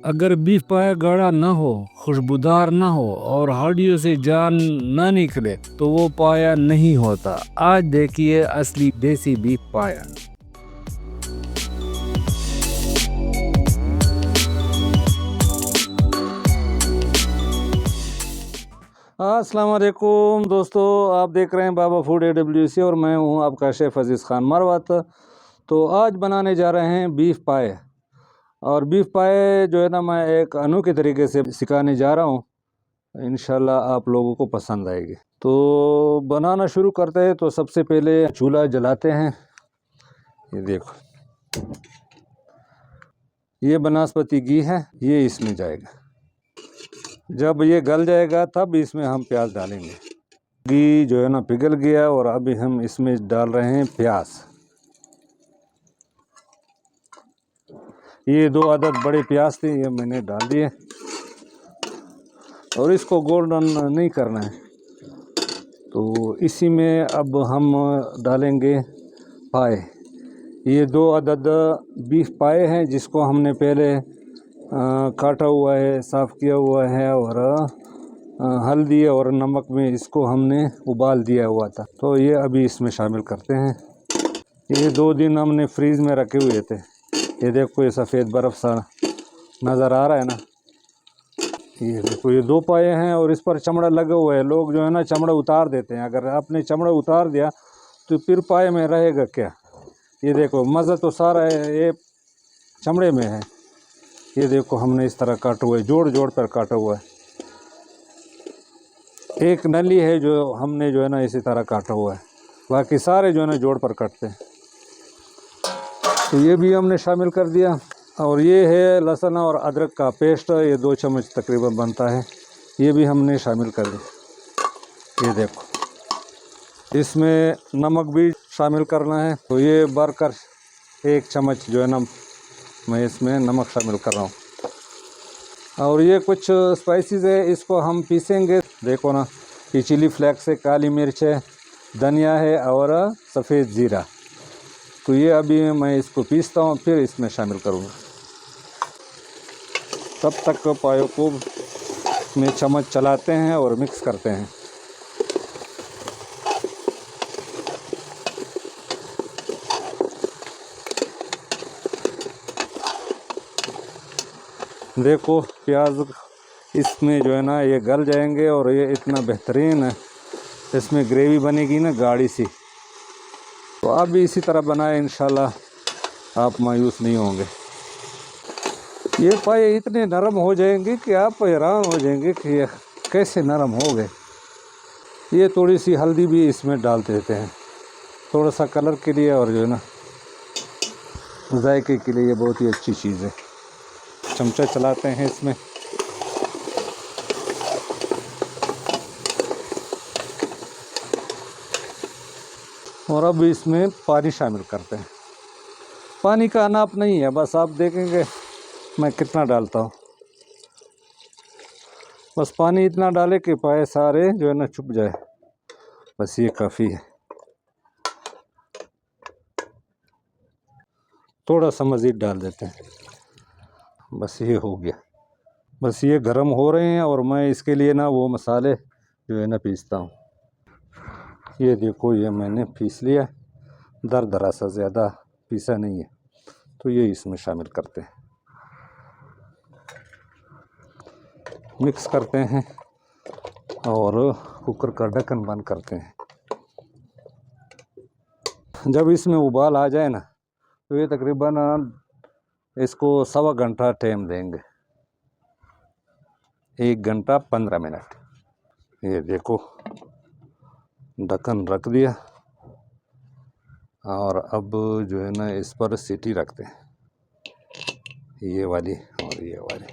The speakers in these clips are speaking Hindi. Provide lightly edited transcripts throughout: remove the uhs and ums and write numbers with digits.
अगर बीफ पाया गाढ़ा ना हो, खुशबूदार ना हो और हड्डियों से जान ना निकले तो वो पाया नहीं होता। आज देखिए असली देसी बीफ पाया। अस्सलाम वालेकुम दोस्तों, आप देख रहे हैं बाबा फूड AWC और मैं हूं आपका शेफ़ अज़ीज़ ख़ान मरवत। तो आज बनाने जा रहे हैं बीफ पाए। और बीफ पाए जो है ना, मैं एक अनोखे तरीके से सिखाने जा रहा हूं। इंशाल्लाह आप लोगों को पसंद आएगी। तो बनाना शुरू करते हैं। तो सबसे पहले चूल्हा जलाते हैं। ये देखो, ये बनास्पति घी है, ये इसमें जाएगा। जब ये गल जाएगा तब इसमें हम प्याज डालेंगे। घी जो है ना पिघल गया और अभी हम इसमें डाल रहे हैं प्याज। ये 2 अदद बड़े प्याज थे, ये मैंने डाल दिए और इसको गोल्डन नहीं करना है। तो इसी में अब हम डालेंगे पाए। ये 2 अदद बीफ पाए हैं जिसको हमने पहले काटा हुआ है, साफ़ किया हुआ है और हल्दी और नमक में इसको हमने उबाल दिया हुआ था। तो ये अभी इसमें शामिल करते हैं। ये 2 दिन हमने फ्रीज़ में रखे हुए थे। ये देखो, ये सफ़ेद बर्फ़ सा नज़र आ रहा है ना। ये देखो, ये 2 पाए हैं और इस पर चमड़ा लगा हुआ है। लोग जो है ना चमड़ा उतार देते हैं। अगर आपने चमड़ा उतार दिया तो फिर पाए में रहेगा क्या। ये देखो, मज़ा तो सारा है, ये चमड़े में है। ये देखो, हमने इस तरह काटा हुआ है, जोड़ जोड़ कर काटा हुआ है। एक नली है जो हमने जो है ना इसी तरह काटा हुआ है, बाकी सारे जो है ना जोड़ पर काटते हैं। तो ये भी हमने शामिल कर दिया। और ये है लहसुन और अदरक का पेस्ट, ये 2 चम्मच तकरीबन बनता है, ये भी हमने शामिल कर दिया। ये देखो, इसमें नमक भी शामिल करना है। तो ये भरकर 1 चम्मच जो है ना मैं इसमें नमक शामिल कर रहा हूँ। और ये कुछ स्पाइसेस है, इसको हम पीसेंगे। देखो ना, ये चिली फ्लेक्स है, काली मिर्च है, धनिया है और सफ़ेद ज़ीरा। तो ये अभी मैं इसको पीसता हूँ, फिर इसमें शामिल करूँगा। तब तक पायों को में चम्मच चलाते हैं और मिक्स करते हैं। देखो, प्याज इसमें जो है ना ये गल जाएंगे और ये इतना बेहतरीन है, इसमें ग्रेवी बनेगी ना गाढ़ी सी। तो आप भी इसी तरह बनाएं, इंशाल्लाह आप मायूस नहीं होंगे। ये पाए इतने नरम हो जाएंगे कि आप हैरान हो जाएंगे कि ये कैसे नरम हो गए। ये थोड़ी सी हल्दी भी इसमें डाल देते हैं, थोड़ा सा कलर के लिए और जो है ना जायके के लिए। ये बहुत ही अच्छी चीज़ है। चमचा चलाते हैं इसमें। और अब इसमें पानी शामिल करते हैं। पानी का नाप नहीं है, बस आप देखेंगे मैं कितना डालता हूँ। बस पानी इतना डाले कि पाए सारे जो है ना छुप जाए, बस ये काफ़ी है। थोड़ा सा मज़ीद डाल देते हैं, बस ये हो गया। बस ये गर्म हो रहे हैं और मैं इसके लिए ना वो मसाले जो है ना पीसता हूँ। ये देखो, ये मैंने पीस लिया, दरदरा सा, ज़्यादा पीसा नहीं है। तो ये इसमें शामिल करते हैं, मिक्स करते हैं और कुकर का ढक्कन बंद करते हैं। जब इसमें उबाल आ जाए ना तो ये तकरीबन इसको 1.25 घंटा टाइम देंगे, 1 घंटा 15 मिनट। ये देखो, ढक्कन रख दिया और अब जो है ना इस पर सीटी रखते हैं, ये वाली और ये वाली।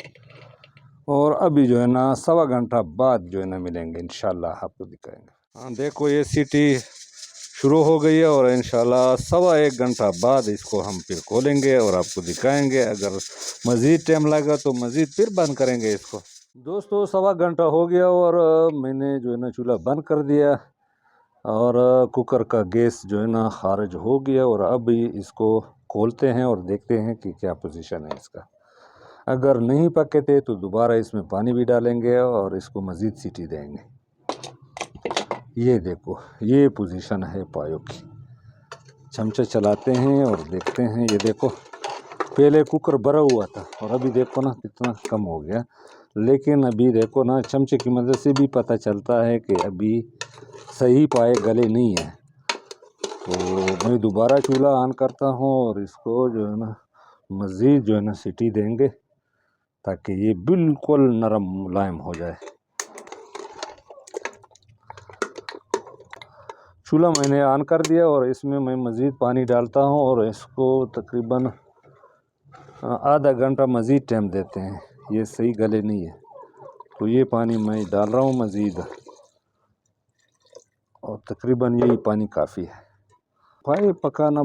और अभी जो है ना 1.25 घंटा बाद जो है ना मिलेंगे, इंशाल्लाह आपको दिखाएंगे। हाँ देखो, ये सीटी शुरू हो गई है और इंशाल्लाह 1.25 घंटा बाद इसको हम फिर खोलेंगे और आपको दिखाएंगे। अगर मज़ीद टाइम लगा तो मज़ीद फिर बंद करेंगे इसको। दोस्तों, 1.25 घंटा हो गया और मैंने जो है ना चूल्हा बंद कर दिया और कुकर का गैस जो है ना खारिज हो गया। और अभी इसको खोलते हैं और देखते हैं कि क्या पोजीशन है इसका। अगर नहीं पके थे तो दोबारा इसमें पानी भी डालेंगे और इसको मज़ीद सीटी देंगे। ये देखो, ये पोजीशन है पायों की। चमचे चलाते हैं और देखते हैं। ये देखो, पहले कुकर भरा हुआ था और अभी देखो ना कितना कम हो गया। लेकिन अभी देखो ना, चमचे की मदद से भी पता चलता है कि अभी सही पाए गले नहीं है। तो मैं दोबारा चूल्हा ऑन करता हूँ और इसको जो है ना मज़ीद जो है ना सीटी देंगे ताकि ये बिल्कुल नरम मुलायम हो जाए। चूल्हा मैंने ऑन कर दिया और इसमें मैं मज़ीद पानी डालता हूँ और इसको तकरीबन आधा घंटा मज़ीद टाइम देते हैं। ये सही गले नहीं है तो ये पानी मैं डाल रहा हूँ मज़ीद, और तकरीबन यही पानी काफ़ी है। पाए पकाना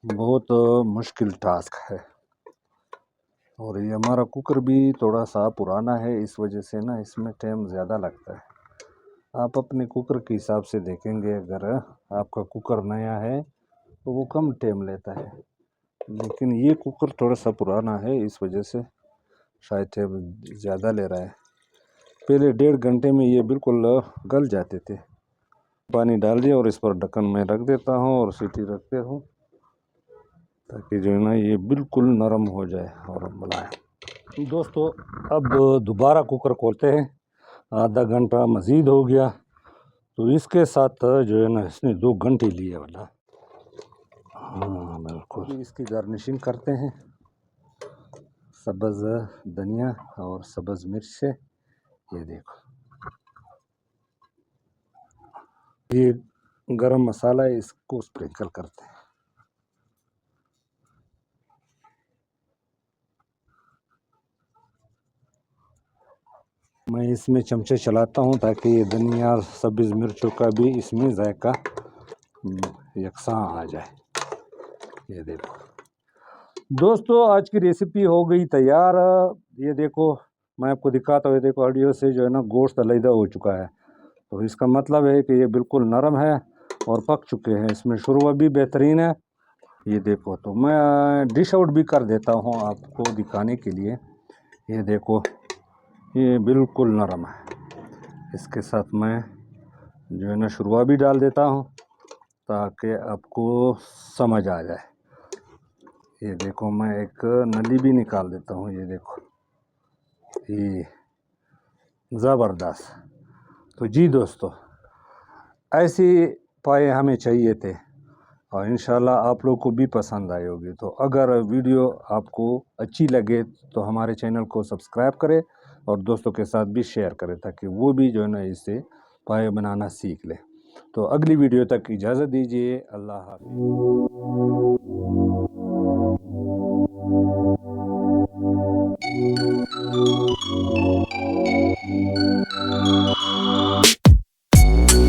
बहुत मुश्किल टास्क है और ये हमारा कुकर भी थोड़ा सा पुराना है, इस वजह से ना इसमें टाइम ज़्यादा लगता है। आप अपने कुकर के हिसाब से देखेंगे, अगर आपका कुकर नया है तो वो कम टाइम लेता है, लेकिन ये कुकर थोड़ा सा पुराना है, इस वजह से शायद टाइम ज़्यादा ले रहा है। पहले 1.5 घंटे में ये बिल्कुल गल जाते थे। पानी डाल दिया और इस पर ढक्कन में रख देता हूँ और सीटी रखते हूँ ताकि जो है ना ये बिल्कुल नरम हो जाए और मुलायम। दोस्तों, अब दोबारा कुकर खोलते हैं। आधा घंटा मज़ीद हो गया तो इसके साथ जो है ना इसने 2 घंटे लिए वाला। हाँ बिल्कुल। इसकी गार्निशिंग करते हैं सब्ज़ धनिया और सब्ज़ मिर्च से। ये देखो, ये गरम मसाला है, इसको स्प्रिंकल करते हैं। मैं इसमें चमचे चलाता हूँ ताकि ये धनिया और सब्ज़ मिर्चों का भी इसमें जायका यकसां आ जाए। ये देखो दोस्तों, आज की रेसिपी हो गई तैयार। ये देखो, मैं आपको दिखाता हूँ। ये देखो, ऑडियो से जो है ना गोश्त अलहदा हो चुका है, तो इसका मतलब है कि ये बिल्कुल नरम है और पक चुके हैं। इसमें शुरुआ भी बेहतरीन है। ये देखो, तो मैं डिश आउट भी कर देता हूँ आपको दिखाने के लिए। ये देखो, ये बिल्कुल नरम है। इसके साथ मैं जो है ना शुरुआ भी डाल देता हूँ ताकि आपको समझ आ जाए। ये देखो, मैं एक नली भी निकाल देता हूँ। ये देखो, ये ज़बरदस्त। तो जी दोस्तों, ऐसी पाए हमें चाहिए थे और इंशाल्लाह आप लोग को भी पसंद आई होगी। तो अगर वीडियो आपको अच्छी लगे तो हमारे चैनल को सब्सक्राइब करें और दोस्तों के साथ भी शेयर करें ताकि वो भी जो है ना इससे पाए बनाना सीख ले। तो अगली वीडियो तक इजाज़त दीजिए। अल्लाह हाफ़िज़।